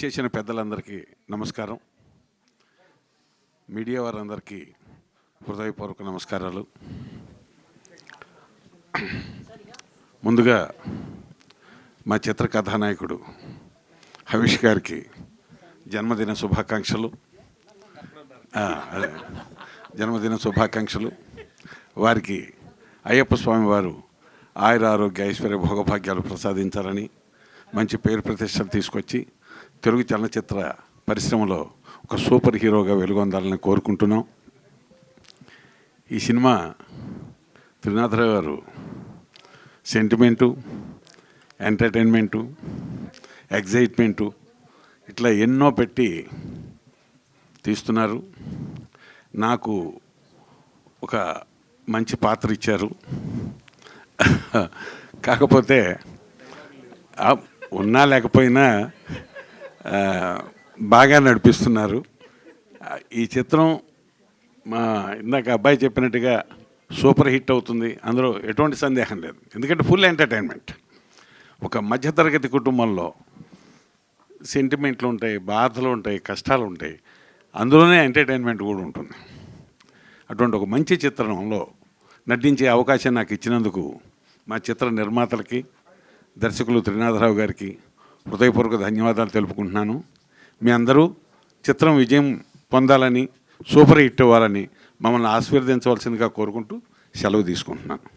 విచ్చేసిన పెద్దలందరికీ నమస్కారం. మీడియా వారందరికీ హృదయపూర్వక నమస్కారాలు. ముందుగా మా చిత్ర కథానాయకుడు హవిష్ గారికి జన్మదిన శుభాకాంక్షలు. వారికి అయ్యప్ప స్వామి వారు ఆయుర ఆరోగ్య ఐశ్వర్య భోగభాగ్యాలు ప్రసాదించాలని, మంచి పేరు ప్రతిష్టలు తీసుకొచ్చి తెలుగు చలనచిత్ర పరిశ్రమలో ఒక సూపర్ హీరోగా వెలుగొందాలని కోరుకుంటున్నాం. ఈ సినిమా త్రినాథరావు గారు సెంటిమెంటు, ఎంటర్టైన్మెంటు, ఎగ్జైట్మెంటు ఇట్లా ఎన్నో పెట్టి తీస్తున్నారు. నాకు ఒక మంచి పాత్ర ఇచ్చారు. కాకపోతే ఉన్నా లేకపోయినా బాగా నడిపిస్తున్నారు. ఈ చిత్రం ఇందాక అబ్బాయి చెప్పినట్టుగా సూపర్ హిట్ అవుతుంది, అందులో ఎటువంటి సందేహం లేదు. ఎందుకంటే ఫుల్ ఎంటర్టైన్మెంట్. ఒక మధ్యతరగతి కుటుంబంలో సెంటిమెంట్లు ఉంటాయి, బాధలు ఉంటాయి, కష్టాలు ఉంటాయి, అందులోనే ఎంటర్టైన్మెంట్ కూడా ఉంటుంది. అటువంటి ఒక మంచి చిత్రంలో నటించే అవకాశం నాకు ఇచ్చినందుకు మా చిత్ర నిర్మాతలకి, దర్శకులు త్రినాథరావు గారికి హృదయపూర్వక ధన్యవాదాలు తెలుపుకుంటున్నాను. మీ అందరూ చిత్రం విజయం పొందాలని, సూపర్ హిట్ అవ్వాలని మమ్మల్ని ఆశీర్వదించవలసిందిగా కోరుకుంటూ సెలవు తీసుకుంటున్నాను.